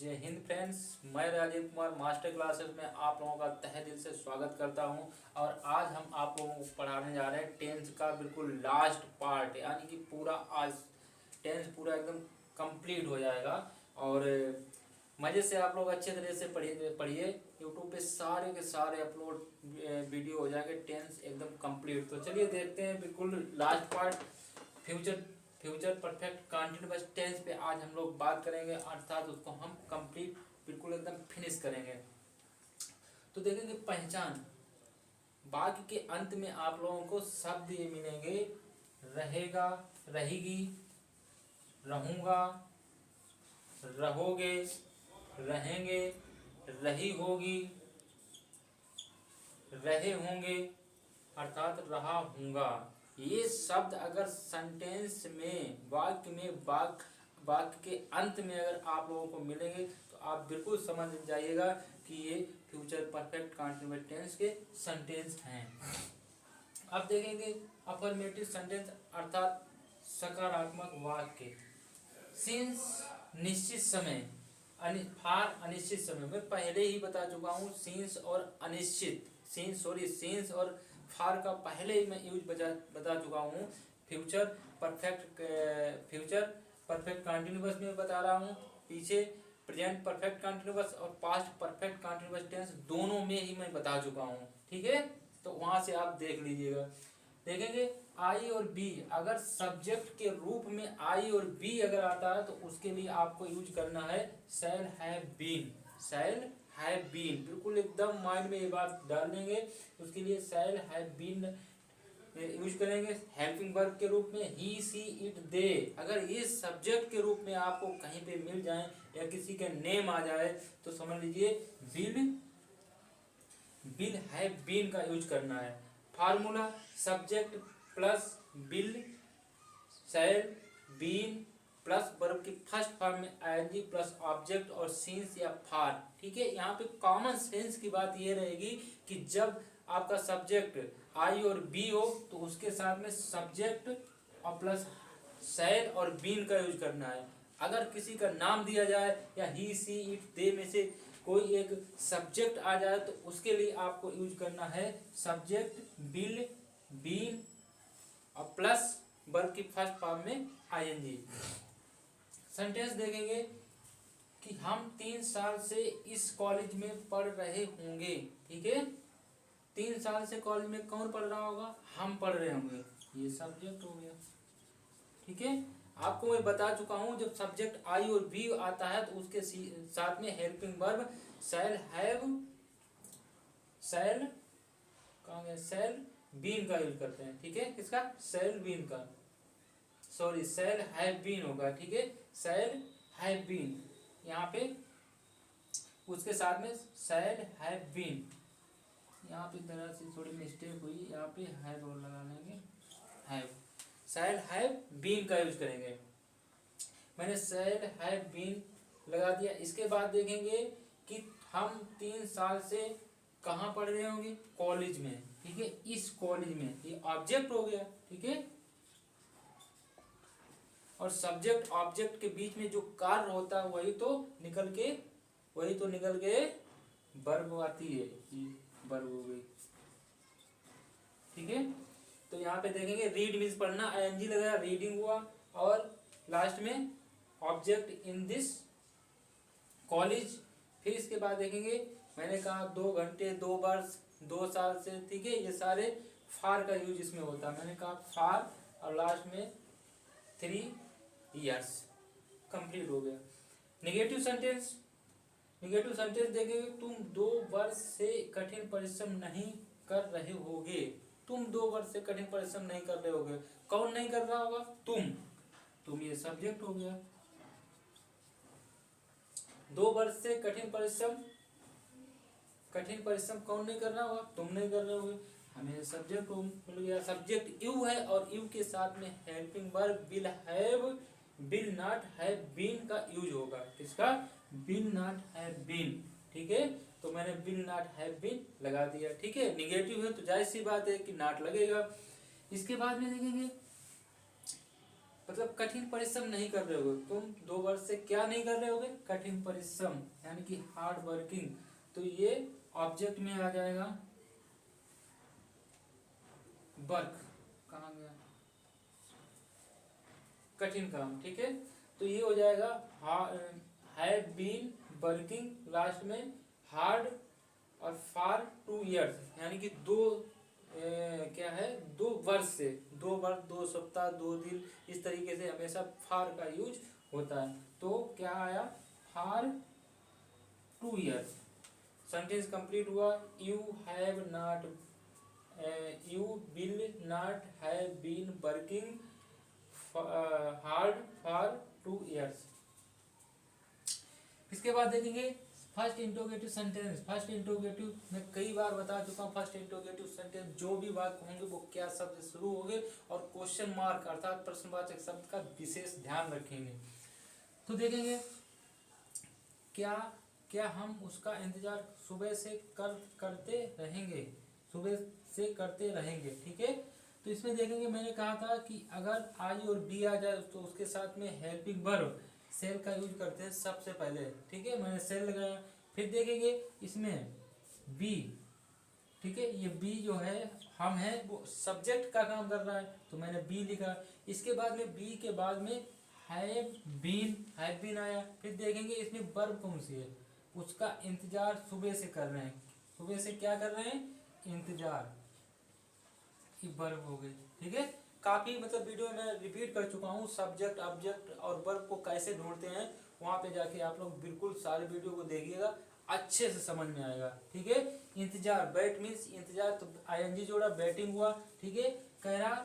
जय हिंद फ्रेंड्स, मैं Rajiv Kumar master classes में आप लोगों का तहे दिल से स्वागत करता हूं। और आज हम आप लोगों को पढ़ाने जा रहे हैं टेंस का बिल्कुल लास्ट पार्ट, यानी कि पूरा आज टेंस पूरा एकदम कंप्लीट हो जाएगा। और मज़े से आप लोग अच्छे तरह से पढ़िए। यूट्यूब पे सारे के सारे अपलोड वीडियो हो जाएंगे, टेंस एकदम कंप्लीट। तो चलिए देखते हैं बिल्कुल last part, future perfect continuous tense पे आज हम लोग बात करेंगे, अर्थात उसको हम कंप्लीट बिल्कुल एकदम फिनिश करेंगे। तो देखेंगे पहचान, वाक्य के अंत में आप लोगों को शब्द ये मिलेंगे, रहेगा, रहेगी, रहूंगा, रहोगे, रहेंगे, रही होगी, रहे होंगे, अर्थात रहा हूँगा। ये शब्द अगर सेंटेंस में, वाक्य के अंत में अगर आप लोगों को मिलेंगे तो आप बिल्कुल समझ जाइएगा कि ये फ्यूचर परफेक्ट कंटिन्यूअस टेंस के सेंटेंस हैं। अब देखेंगे अफर्मेटिव सेंटेंस अर्थात सकारात्मक वाक्य। सिंस निश्चित समय, फार अनिश्चित समय, मैं पहले ही बता चुका हूँ सिंस और अनिश्चित, सिंस और फार का पहले ही मैं यूज बता चुका हूँ। फ्यूचर परफेक्ट कंटिन्यूअस में बता रहा हूँ, पीछे प्रेजेंट परफेक्ट कंटिन्यूअस और पास्ट परफेक्ट कंटिन्यूअस टेंस दोनों में ही मैं बता चुका हूँ। ठीक है, तो वहां से आप देख लीजिएगा। देखेंगे आई और बी, अगर सब्जेक्ट के रूप में आई और बी अगर आता है तो उसके लिए आपको यूज करना है shall have been, shall have been, बिल्कुल एकदम माइंड में ये बात डाल देंगे। उसके लिए शैल हैव बीन यूज करेंगे हेल्पिंग वर्ब के रूप में। ही सी इट दे, अगर ये सब्जेक्ट के रूप में आपको कहीं पे मिल जाए या किसी के नेम आ जाए तो समझ लीजिए विल हैव बीन का यूज करना है। Formula subject plus will, shall, been plus verb की फर्स्ट फॉर्म में आईएनजी प्लस ऑब्जेक्ट और सिंस या फार। ठीक है, यहाँ पे कॉमन सेंस की बात ये रहेगी कि जब आपका सब्जेक्ट आई और बी हो तो उसके साथ में सब्जेक्ट और प्लस शैल और बीन का यूज करना है। अगर किसी का नाम दिया जाए या ही सी इट दे में से कोई एक सब्जेक्ट आ जाए तो उसके लिए आपको यूज करना है सब्जेक्ट विल, बीन और प्लस वर्ब की फर्स्ट फॉर्म में आईएनजी। सेंटेंस देखेंगे कि हम 3 साल से इस कॉलेज में पढ़ रहे होंगे। ठीक है, 3 साल से कॉलेज में कौन पढ़ रहा होगा? हम पढ़ रहे होंगे, ये सब्जेक्ट हो गया। ठीक है, आपको मैं बता चुका हूं जब सब्जेक्ट आई और बी आता है तो उसके साथ में हेल्पिंग वर्ब शैल हैव, शैल कहाँ गया, शैल बीन का यूज करते हैं। ठीक है, किसका? शैल बीन का, सॉरी शैल हैव बीन होगा। ठीक है, शैल हैव बीन, यहाँ पे उसके साथ में शैल हैव बीन, यहाँ पे तरह से थोड़ी मिस्टेक हुई, यहाँ पे हैव और लगा लेंगे, हैव, शैल हैव बीन का यूज करेंगे। मैंने शैल हैव बीन लगा दिया। इसके बाद देखेंगे कि हम 3 साल से कहाँ पढ़ रहे होंगे? कॉलेज में। ठीक है, इस कॉलेज में, ये ऑब्जेक्ट हो गया। ठीक है, और सब्जेक्ट ऑब्जेक्ट के बीच में जो कार्य होता है वही तो निकल के वर्ब आती है, वर्ब हो गई। ठीक है, तो यहाँ पे देखेंगे रीड मीन्स पढ़ना, आईएनजी लगाया, रीडिंग हुआ, और लास्ट में ऑब्जेक्ट इन दिस कॉलेज। फिर इसके बाद देखेंगे मैंने कहा 2 घंटे, 2 वर्ष, 2 साल से। ठीक है, ये सारे फार का यूज इसमें होता है। मैंने कहा फार, और लास्ट में 3 ईयर्स, कंप्लीट हो गया। नेगेटिव सेंटेंस, नेगेटिव सेंटेंस देखेंगे तुम 2 वर्ष से कठिन परिश्रम नहीं कर रहे होगे। तुम 2 वर्ष से कठिन परिश्रम नहीं कर रहे होगे, कौन नहीं कर रहा होगा? तुम ये सब्जेक्ट हो गया। 2 वर्ष से कठिन परिश्रम कौन नहीं कर रहा होगा? तुम नहीं कर रहे होगे, हमें सब्जेक्ट मिल गया। सब्जेक्ट यू है और यू के साथ में helping verb will have, will not have been का यूज होगा। किसका? Will not have been. ठीक है, तो मैंने विल नॉट हैव बीन लगा दिया। ठीक है, निगेटिव है तो जाहिर सी बात है कि नॉट लगेगा। इसके बाद में देखेंगे मतलब कठिन परिश्रम नहीं कर रहे होगे तुम 2 वर्ष से, क्या नहीं कर रहे होगे, कठिन परिश्रम यानी कि हार्ड वर्किंग। तो ये ऑब्जेक्ट में आ जाएगा वर्क, कहाँ गया, कठिन काम, ठीक है। तो ये हो जाएगा हैव बीन वर्किंग, लास्ट में हार्ड और फॉर 2 years, यानी कि क्या है 2 वर्ष से, 2 वर्ष 2 सप्ताह 2 दिन, इस तरीके से हमेशा फार का यूज होता है। तो क्या आया, फॉर 2 years। सेंटेंस कंप्लीट हुआ। You have not, you will not have been working hard for 2 years। इसके बाद देखेंगे first interrogative sentence. First interrogative मैं कई बार बता चुका हूँ, फर्स्ट इंट्रोगेटिव सेंटेंस जो भी वाक्य होंगे वो क्या शब्द से शुरू होंगे और क्वेश्चन मार्क अर्थात प्रश्नवाचक शब्द का विशेष ध्यान रखेंगे। तो देखेंगे क्या क्या हम उसका इंतजार सुबह से करते रहेंगे, सुबह से करते रहेंगे, ठीक है। तो इसमें देखेंगे मैंने कहा था कि अगर आई और बी आ जाए तो उसके साथ में हेल्पिंग वर्ब सेल का यूज करते हैं सबसे पहले, ठीक है। मैंने सेल लगाया। फिर देखेंगे इसमें बी, ठीक है, ये बी जो है हम है वो सब्जेक्ट का काम कर रहा है तो मैंने बी लिखा। इसके बाद में बी के बाद में हैव बीन आया। फिर देखेंगे इसमें वर्ब कौन सी है, उसका इंतजार सुबह से कर रहे हैं, सुबह से क्या कर रहे हैं, इंतजार, ये वर्ब हो गई, ठीक है। काफी मतलब वीडियो में रिपीट कर चुका हूँ, सब्जेक्ट ऑब्जेक्ट और वर्ब को कैसे ढूंढते हैं, वहां पे जाके आप लोग बिल्कुल सारे वीडियो को देखिएगा, अच्छे से समझ में आएगा, ठीक है। इंतजार, बैट मीन्स इंतजार, तो आईएनजी जोड़ा, बैटिंग हुआ, ठीक है। कह रहा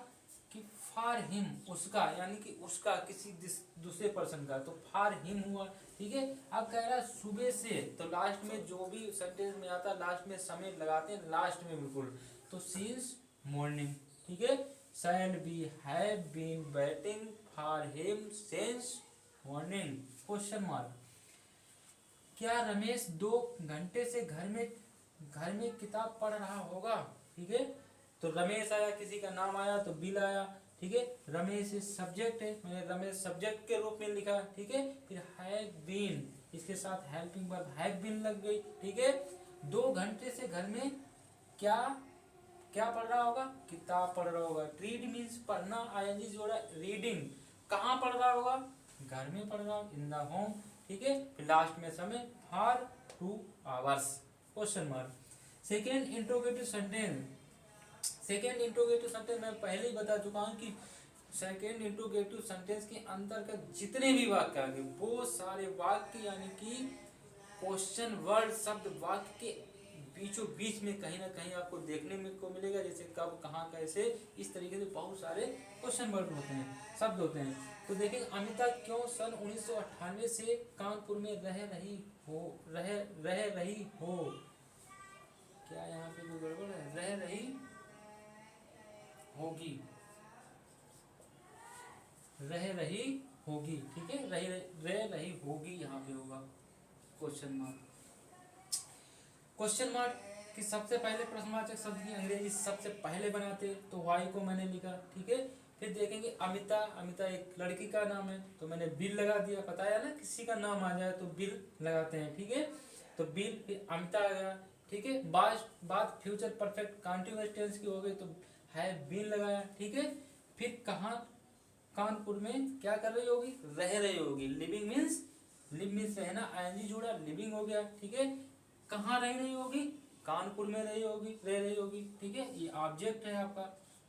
कि फॉर हिम, उसका यानी कि उसका किसी दूसरे पर्सन का, तो फॉर हिम हुआ, ठीक है। अब कह रहा सुबह से, तो लास्ट में जो भी सेंटेंस में आता है लास्ट में समय लगाते हैं, लास्ट में बिल्कुल, तो सिंस मॉर्निंग, ठीक है। Shall be have been waiting for him since morning, question mark. क्या रमेश 2 घंटे से घर में किताब पढ़ रहा होगा, ठीक है। तो रमेश आया, किसी का नाम आया तो बिल आया, ठीक है। रमेश सब्जेक्ट है, मैंने रमेश सब्जेक्ट के रूप में लिखा, ठीक है। फिर हैव बीन, इसके साथ हेल्पिंग वर्ब हैव बीन लग गई, ठीक है। 2 घंटे से घर में क्या पढ़ रहा होगा, किताब पढ़ रहा होगा। रीड मीन्स पढ़ना, आईएनजी जोड़ा, रीडिंग, कहाँ पढ़ रहा होगा, घर में पढ़ रहा होगा, इन द होम, ठीक है। फिर लास्ट में समय for 2 hours, question mark. Second interrogative sentence मैं पहले ही बता चुका हूँ कि सेकेंड इंट्रोगेटिव सेंटेंस के अंतर्गत जितने भी वाक्य आगे वो सारे वाक्य यानी कि क्वेश्चन वर्ड शब्द वाक्य के बीचों बीच में कहीं ना कहीं आपको देखने में को मिलेगा, जैसे कब कहाँ कैसे, इस तरीके से बहुत सारे क्वेश्चन वर्ड होते हैं, शब्द होते हैं। तो देखें अमिता क्यों सन 1998 से कानपुर में रह रही हो, क्या यहाँ पे कोई गड़बड़ है, रह रही होगी, ठीक है, रह रही होगी यहाँ पे होगा क्वेश्चन मार्क। क्वेश्चन मार्क कि सबसे पहले प्रश्नवाचक शब्द की अंग्रेजी सबसे पहले बनाते, तो वाई को मैंने लिखा, ठीक है। फिर देखेंगे अमिता एक लड़की का नाम है तो मैंने बिल लगा दिया, पता है ना, किसी का नाम आ जाए तो बिल लगाते हैं, ठीक है। तो बिल, फिर अमिता आ गया, ठीक है। बात फ्यूचर परफेक्ट कंटीन्यूअस टेंस की हो गई तो है बिल लगाया, ठीक है। फिर कहाँ, कानपुर में क्या कर रही होगी, रह रही होगी। लिविंग मीन्स रहना, आईएनजी जोड़ा, लिविंग हो गया, ठीक है। कहाँ रह रही होगी, कानपुर में रह रही होगी, ठीक है। ये ऑब्जेक्ट है आपका,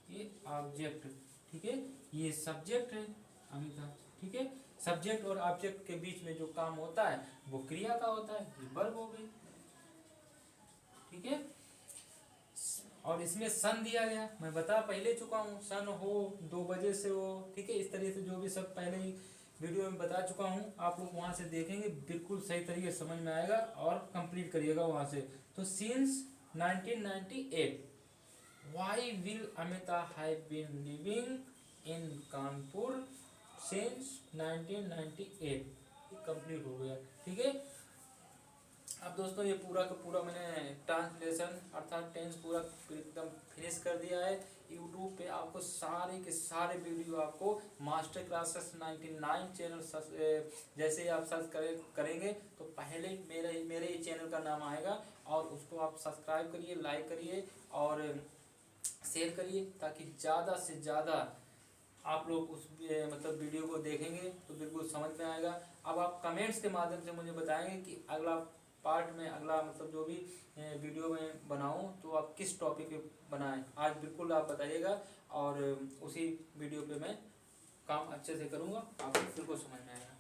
ये ऑब्जेक्ट, ठीक है। ये सब्जेक्ट है अमिता, ठीक है। सब्जेक्ट और ऑब्जेक्ट के बीच में जो काम होता है वो क्रिया का होता है, ये वर्ब हो गई, ठीक है। और इसमें सन दिया गया, मैं बता पहले चुका हूँ, सन हो 2 बजे से हो, ठीक है। इस तरीके से जो भी सब पहले ही वीडियो में बता चुका हूँ, आप लोग वहाँ से देखेंगे बिल्कुल सही तरीके से समझ में आएगा और कंप्लीट करिएगा वहाँ से। तो since 1998 why will Amita have been living in Kanpur since 1998, complete हो गया, ठीक है। अब दोस्तों ये पूरा का पूरा मैंने ट्रांसलेशन अर्थात टेंस पूरा एकदम फिनिश कर दिया है। यूट्यूब पे आपको सारे के सारे वीडियो आपको मास्टर क्लासेस 99 चैनल जैसे ही आप सर्च करेंगे तो पहले मेरे ही चैनल का नाम आएगा, और उसको आप सब्सक्राइब करिए, लाइक करिए और शेयर करिए, ताकि ज़्यादा से ज़्यादा आप लोग उस मतलब वीडियो को देखेंगे तो बिल्कुल समझ में आएगा। अब आप कमेंट्स के माध्यम से मुझे बताएंगे कि अगला पार्ट में, अगला मतलब जो भी वीडियो में बनाऊं तो आप किस टॉपिक पे बनाएं, आज बिल्कुल आप बताइएगा, और उसी वीडियो पे मैं काम अच्छे से करूंगा, आपको बिल्कुल समझ में आएगा।